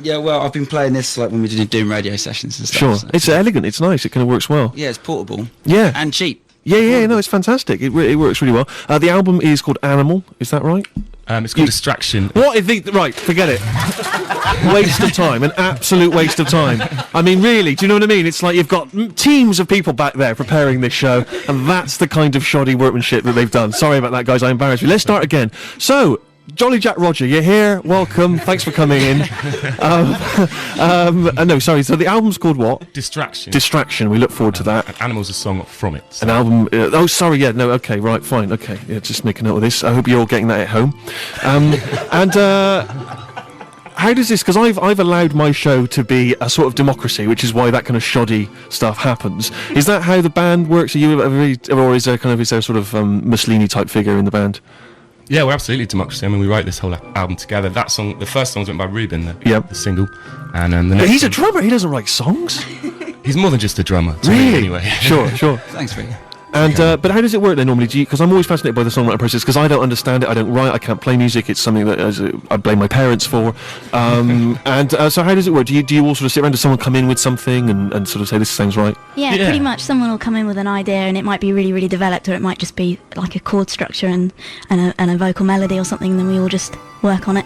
Yeah, well, I've been playing this like when we did Doom radio sessions and stuff. Sure. So. It's elegant, it's nice, it kind of works well. Yeah, it's portable. Yeah. And cheap. Yeah, no, it's fantastic. It works really well. The album is called Animal, is that right? It's called Distraction. What if right, forget it. Waste of time, an absolute waste of time. I mean, really, do you know what I mean? It's like you've got teams of people back there preparing this show, and that's the kind of shoddy workmanship that they've done. Sorry about that, guys, I embarrassed you. Let's start again. So, Jolly Jack Roger, you're here, welcome, thanks for coming in. No, sorry, so the album's called what? Distraction. Distraction, we look forward to that. And Animal's a song from it. So. An album, okay, right, fine, okay, yeah, just make a note of this. I hope you're all getting that at home. How does this, because I've allowed my show to be a sort of democracy, which is why that kind of shoddy stuff happens. Is that how the band works? Or is there sort of Mussolini type figure in the band? Yeah, we're absolutely democracy. I mean, we wrote this whole album together. That song, the first song's written by Ruben, the single, and the next. But he's a drummer. He doesn't write songs. He's more than just a drummer. Really? Anyway. Sure. Thanks, Rick. And but how does it work then normally? Because I'm always fascinated by the songwriting process because I don't understand it. I don't write. I can't play music. It's something that I blame my parents for. So how does it work? Do you all sort of sit around? Does someone come in with something and sort of say this sounds right? Yeah, pretty much. Someone will come in with an idea, and it might be really, really developed, or it might just be like a chord structure and a vocal melody or something. And then we all just work on it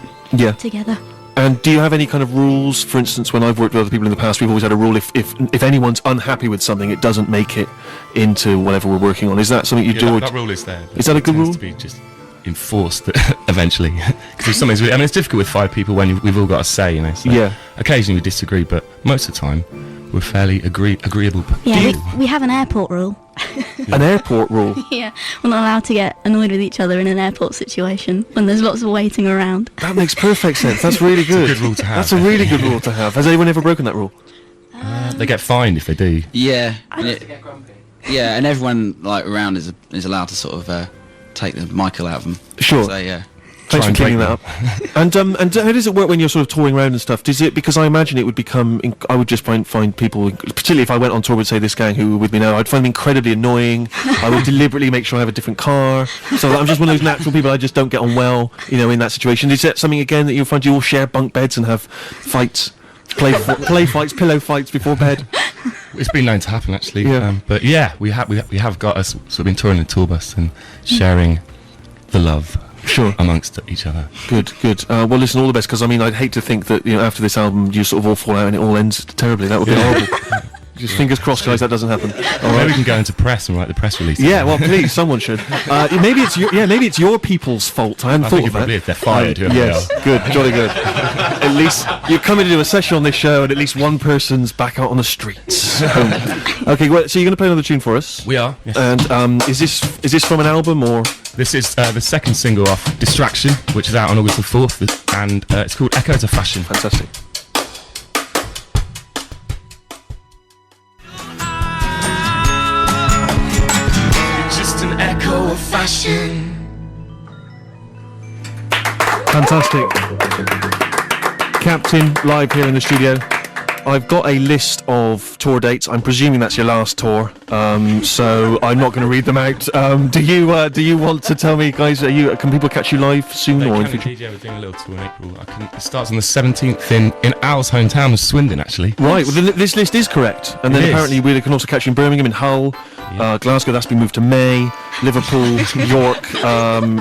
together. And do you have any kind of rules? For instance, when I've worked with other people in the past, we've always had a rule: if anyone's unhappy with something, it doesn't make it into whatever we're working on. Is that something you do? That rule is there. Is that a good rule? To be just enforced eventually, because something's. I mean, it's difficult with 5 people when we've all got a say, you know. So occasionally we disagree, but most of the time we're fairly agreeable. Yeah, we have an airport rule. An airport rule? Yeah, we're not allowed to get annoyed with each other in an airport situation when there's lots of waiting around. That makes perfect sense. That's really good. It's a good rule to have. That's a really good rule to have. Has anyone ever broken that rule? They get fined if they do. Yeah. Yeah, and everyone like around is allowed to sort of take the Michael out of them. Sure. So yeah. Thanks for cleaning that up. And how does it work when you're sort of touring around and stuff? Does it, because I imagine it would become, I would just find people, particularly if I went on tour with, say, this gang who were with me now, I'd find them incredibly annoying. I would deliberately make sure I have a different car. So I'm just one of those natural people I just don't get on well, you know, in that situation. Is that something, again, that you'll find you all share bunk beds and have fights, play fights, pillow fights before bed? It's been known to happen, actually. Yeah. But yeah, we have got us sort of been touring the tour bus and sharing the love. Sure. Amongst each other. Good. Well, listen, all the best, because I mean, I'd hate to think that, you know, after this album you sort of all fall out and it all ends terribly. That would be horrible. Just fingers crossed, guys, that doesn't happen. Maybe we can go into press and write the press release. Yeah, well, please, someone should. Maybe it's your people's fault. I hadn't thought of that. Probably if they're fired. Yes, good, jolly good. At least you're coming to do a session on this show, and at least one person's back out on the streets. Okay, well, so you're going to play another tune for us? We are. Yes. And is this from an album or? This is the second single off Distraction, which is out on August the 4th, and it's called Echoes of Fashion. Fantastic. Just an echo of fashion. Fantastic. Captain, live here in the studio. I've got a list of tour dates. I'm presuming that's your last tour, so I'm not going to read them out. Do you want to tell me, guys? Can people catch you live soon or in the future? Yeah, we're doing a little tour in April. It starts on the 17th in Al's hometown of Swindon, actually. Right. Well, this list is correct, and then apparently we can also catch you in Birmingham, in Hull, Glasgow. That's been moved to May. Liverpool, York.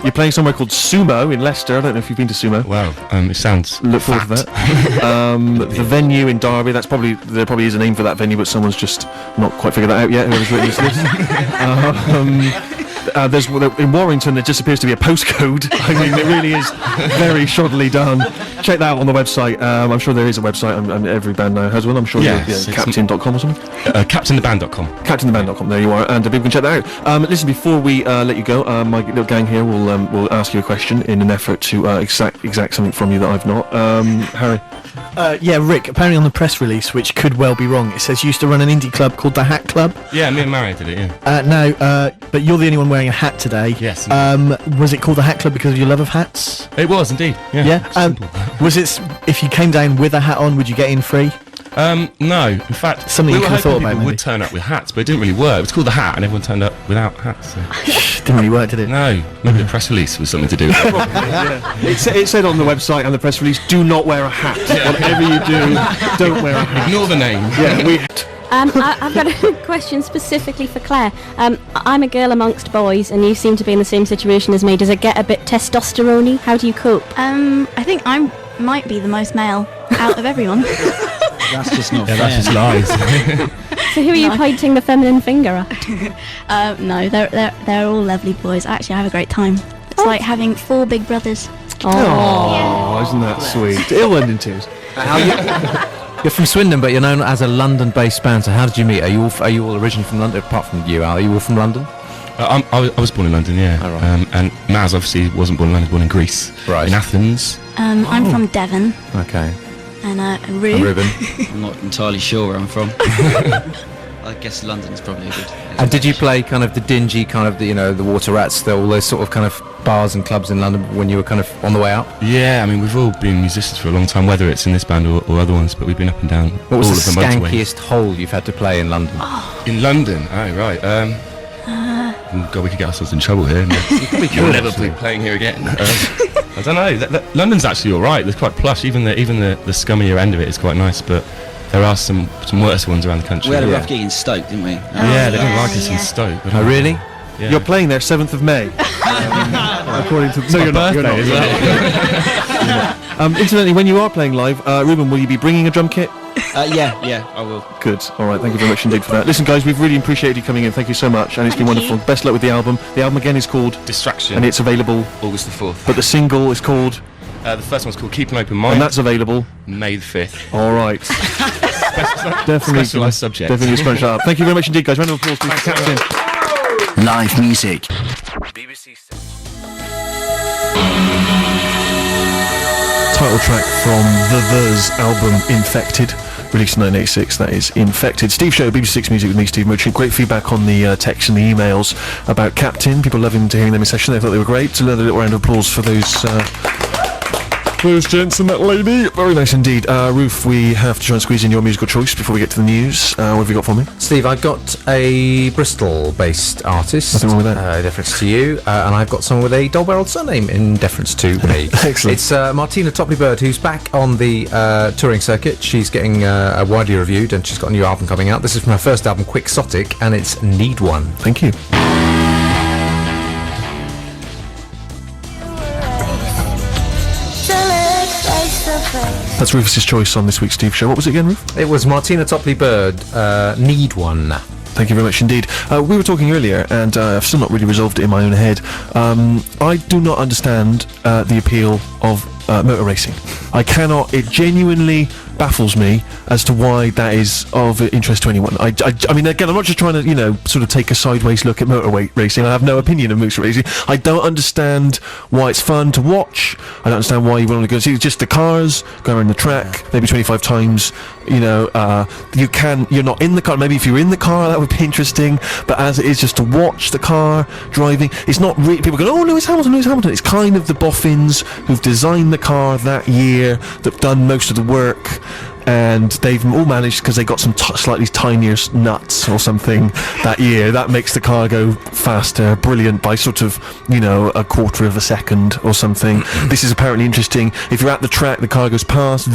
You're playing somewhere called Sumo in Leicester. I don't know if you've been to Sumo. Wow. It sounds. Look forward to that. The venue in Derby. There probably is a name for that venue, but someone's just not quite figured that out yet. Whoever's written this list. There's in Warrington. There just appears to be a postcode. I mean, it really is very shoddily done. Check that out on the website. I'm sure there is a website. Every band now has one. I'm sure. Captain.com or something. CaptainTheBand.com. CaptainTheBand.com. There you are, and people can check that out. Listen, before we let you go, my little gang here will ask you a question in an effort to exact something from you that I've not. Harry. Yeah, Rick, apparently on the press release, which could well be wrong, it says you used to run an indie club called the Hat Club. Yeah, me and Mario did it, yeah. No, but you're the only one wearing a hat today. Yes. Was it called the Hat Club because of your love of hats? It was, indeed. Yeah. Was it, if you came down with a hat on, would you get in free? No, in fact, Something we you were could have hoping thought people about, maybe. would turn up with hats, but it didn't really work. It was called The Hat, and everyone turned up without hats. So. Didn't really work, did it? No, maybe the press release was something to do with it. It said on the website and the press release, do not wear a hat. Whatever you do, don't wear a hat. Ignore the name. Yeah, I've got a question specifically for Claire. I'm a girl amongst boys, and you seem to be in the same situation as me. Does it get a bit testosterone-y? How do you cope? I think I might be the most male out of everyone. That's just not fair. That's just lies. So who are you pointing the feminine finger at? No, they're all lovely boys. Actually, I have a great time. It's like having 4 big brothers. Oh, isn't that sweet? It'll end in tears. You're from Swindon, but you're known as a London-based band. So how did you meet? Are you all originally from London? Apart from you, Al, are you all from London? I was born in London, yeah. Oh, right. And Maz obviously wasn't born in London, born in Greece. Right. In Athens. I'm from Devon. Okay. And Ruben. I'm not entirely sure where I'm from. I guess London's probably a good. And did you play kind of the dingy kind of the Water Rats, all those sort of kind of bars and clubs in London when you were kind of on the way out? Yeah, I mean, we've all been musicians for a long time, whether it's in this band or other ones, but we've been up and down What was all the of the motorways. skankiest hole you've had to play in London? In London? Oh, right. God, we could get ourselves in trouble here. You'll never be playing here again. I don't know. London's actually all right. It's quite plush. Even the scummier end of it is quite nice, but there are some worse ones around the country. We had a rough gig in Stoke, didn't we? Yeah, they didn't like us in Stoke. Oh, really? Yeah. You're playing there 7th of May. According to... No, you're not. You're not. Incidentally, when you are playing live, Ruben, will you be bringing a drum kit? Yeah, I will. Good. All right. Thank you very much indeed for that. Listen, guys, we've really appreciated you coming in. Thank you so much, and it's been wonderful. Best luck with the album. The album again is called Distraction, and it's available August the 4th. But the single is called. The first one's called Keep an Open Mind, And that's available May the 5th. All right. Definitely. Specialised subject. Definitely scrunch that up. Thank you very much indeed, guys. Round of applause, please, for Captain. Live music. BBC title track from The album Infected, released in 1986. That is Infected. Steve Show, BBC Six Music with me, Steve Murchie. Great feedback on the text and the emails about Captain. People loving to hearing them in session. They thought they were great. So another little round of applause for those gents and that lady. Very nice indeed. Ruth, we have to try and squeeze in your musical choice before we get to the news. What have you got for me? Steve, I've got a Bristol-based artist. Nothing wrong with that. In deference to you. And I've got someone with a double-barreled surname in deference to me. Excellent. It's Martina Topley-Bird, who's back on the touring circuit. She's getting widely reviewed, and she's got a new album coming out. This is from her first album, Quixotic, and it's Need One. Thank you. That's Rufus's choice on this week's Steve Show. What was it again, Ruf? It was Martina Topley-Bird, Need One. Thank you very much indeed. We were talking earlier, and I've still not really resolved it in my own head. I do not understand the appeal of motor racing. I cannot. It genuinely baffles me as to why that is of interest to anyone. I mean, again, I'm not just trying to, sort of take a sideways look at motorway racing. I have no opinion of motor racing. I don't understand why it's fun to watch. I don't understand why you want to go see just the cars going around the track, maybe 25 times. You're not in the car. Maybe if you were in the car, that would be interesting. But as it is just to watch the car driving, it's not really. People go, oh, Lewis Hamilton. It's kind of the boffins who've designed the car that year, that've done most of the work. And they've all managed, because they got some slightly tinier nuts or something that year. That makes the car go faster, brilliant, by sort of, a quarter of a second or something. This is apparently interesting. If you're at the track, the car goes past.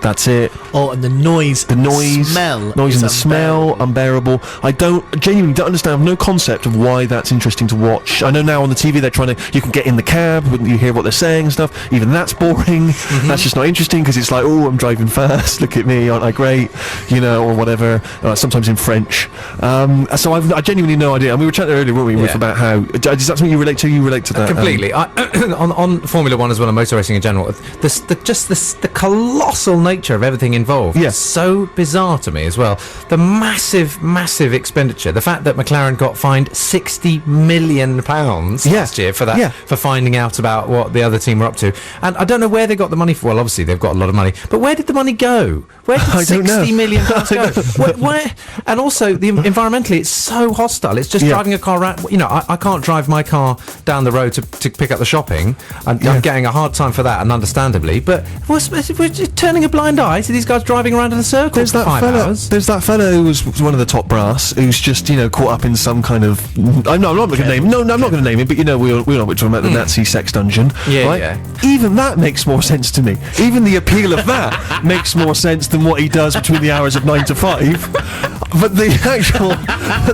That's it. Oh, and the noise, smell, and the smell, unbearable. I genuinely don't understand. I have no concept of why that's interesting to watch. I know now on the TV they're trying to. You can get in the cab, you hear what they're saying and stuff. Even that's boring. That's just not interesting, because it's like, oh, I'm driving fast. Look at me, aren't I great? Or whatever. Sometimes in French. So I genuinely no idea. And we were chatting earlier, weren't we, Ruth, about how is that something you relate to? You relate to that completely. On Formula One as well, and motor racing in general. The colossal nature of everything involved. Yes. So bizarre to me as well. The massive expenditure. The fact that McLaren got fined £60 million last year for that, for finding out about what the other team were up to. And I don't know where they got the money for. Well, obviously they've got a lot of money, but where did the money go? Where did £60 million go? Where? And also, environmentally, it's so hostile. It's just driving a car around. I can't drive my car down the road to pick up the shopping. I'm getting a hard time for that, and understandably. But we're turning a blind blind eye to these guys driving around in a circle There's for that 5 fella. hours. There's that fellow who's one of the top brass who's just caught up in some kind of. I'm not going to name. No, I'm not going to name him. But we know we're talking about the Nazi sex dungeon. Yeah, right? yeah. Even that makes more sense to me. Even the appeal of that makes more sense than what he does between the hours of 9 to 5. But the actual,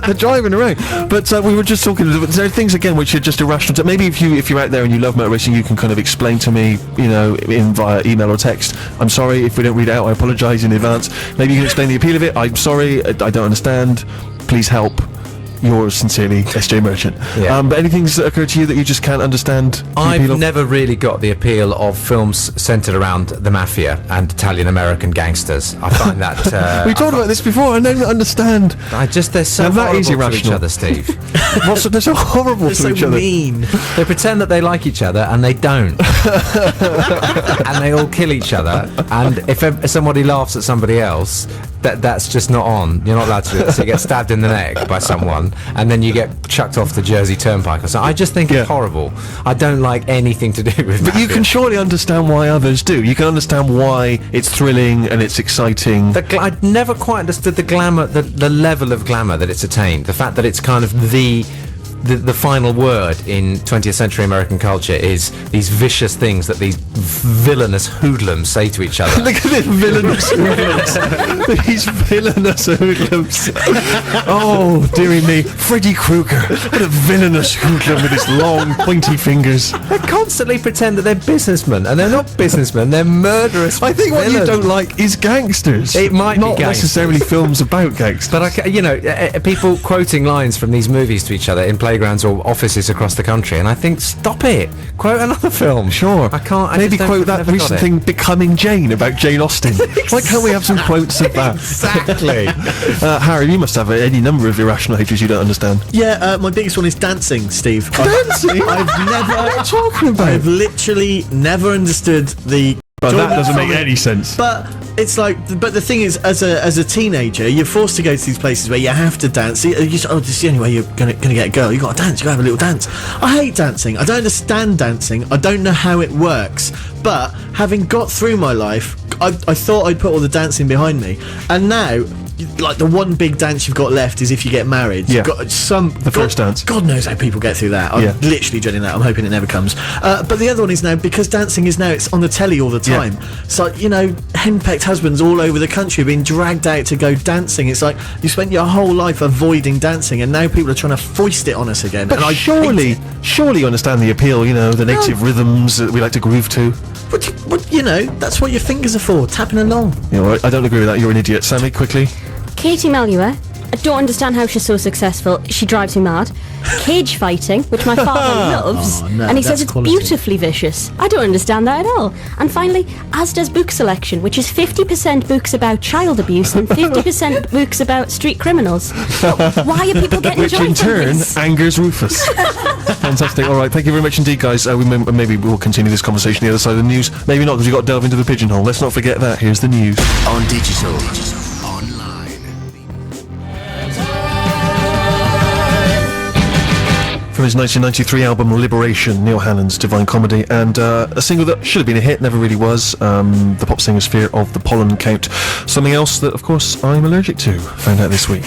the driving around. But we were just talking. There are things again which are just irrational. Maybe if you're out there and you love motor racing, you can kind of explain to me, via email or text. I'm sorry if we don't read it out. I apologise in advance. Maybe you can explain the appeal of it. I'm sorry, I don't understand. Please help. Yours sincerely, SJ Merchant. Yeah. But anything's that occurred to you that you just can't understand? the appeal I've of? never really got the appeal of films centred around the mafia and Italian-American gangsters. I find that... We talked about this before. I don't understand. They're so Now that horrible is to each irrational. other, Steve. They're so horrible They're to so each other. mean. They pretend that they like each other and they don't. And they all kill each other. And if somebody laughs at somebody else, that's just not on. You're not allowed to do it. So you get stabbed in the neck by someone, and then you get chucked off the Jersey Turnpike or something. I just think it's horrible. I don't like anything to do with But you mafia. can surely understand why others do. You can understand why it's thrilling and it's exciting. I'd never quite understood the glamour, the level of glamour that it's attained. The fact that it's kind of the final word in 20th century American culture is these vicious things that these villainous hoodlums say to each other. Look at this villainous hoodlums. These villainous hoodlums. Oh, dearie me. Freddy Krueger. What a villainous hoodlum with his long, pointy fingers. They constantly pretend that they're businessmen, and they're not businessmen, they're murderous I think what you villains. don't like is gangsters. It might be not gangsters. necessarily films about gangsters. But people quoting lines from these movies to each other in playgrounds or offices across the country, and I think, stop it. Quote another film. Sure. I can't. Maybe just quote that never got recent it. thing, Becoming Jane, about Jane Austen. Why can't we have some quotes of that? Exactly. Harry, you must have any number of irrational hatreds you don't understand. Yeah, my biggest one is dancing, Steve. Dancing? I've never. What are you talking about? I've literally never understood the. But that enjoyment doesn't make from it. any sense. But it's like, but the thing is, as a teenager, you're forced to go to these places where you have to dance. This is the only way you're gonna get a girl. You got to dance. You got to have a little dance. I hate dancing. I don't understand dancing. I don't know how it works. But having got through my life, I thought I'd put all the dancing behind me, and now. Like the one big dance you've got left is if you get married. Yeah. You've got the first dance. God knows how people get through that. I'm literally dreading that. I'm hoping it never comes. But the other one is now, because dancing is now, it's on the telly all the time. So, henpecked husbands all over the country being dragged out to go dancing. It's like you spent your whole life avoiding dancing, and now people are trying to foist it on us again. But and surely you understand the appeal, the native rhythms that we like to groove to. That's what your fingers are for, tapping along. I don't agree with that. You're an idiot. Sammy, quickly. Katie Melua, I don't understand how she's so successful. She drives me mad. Cage fighting, which my father loves, and he says it's quality. beautifully vicious. I don't understand that at all. And finally, as does book selection, which is 50% books about child abuse and 50% books about street criminals. Why are people getting Which joy in from turn this? angers Rufus. Fantastic. All right, thank you very much indeed, guys. Maybe we'll continue this conversation the other side of the news. Maybe not, because we've got to delve into the pigeonhole. Let's not forget that. Here's the news. On digital. Online. From his 1993 album Liberation, Neil Hannon's Divine Comedy, and a single that should have been a hit, never really was, the pop singer's Fear of the Pollen Count. Something else that, of course, I'm allergic to, found out this week.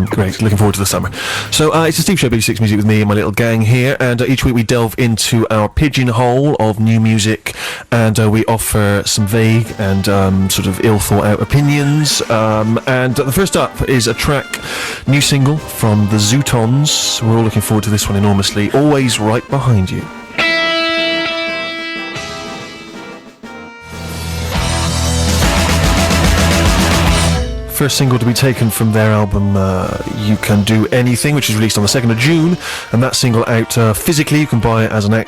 Great, looking forward to the summer. So it's a Steve Show, BBC6 Music with me and my little gang here, and each week we delve into our pigeonhole of new music, and we offer some vague and sort of ill-thought-out opinions. And the first up is a track, new single from the Zootons. We're all looking forward to this one enormously. Always Right Behind You. First single to be taken from their album You Can Do Anything, which is released on the 2nd of June, and that single out physically. You can buy it as an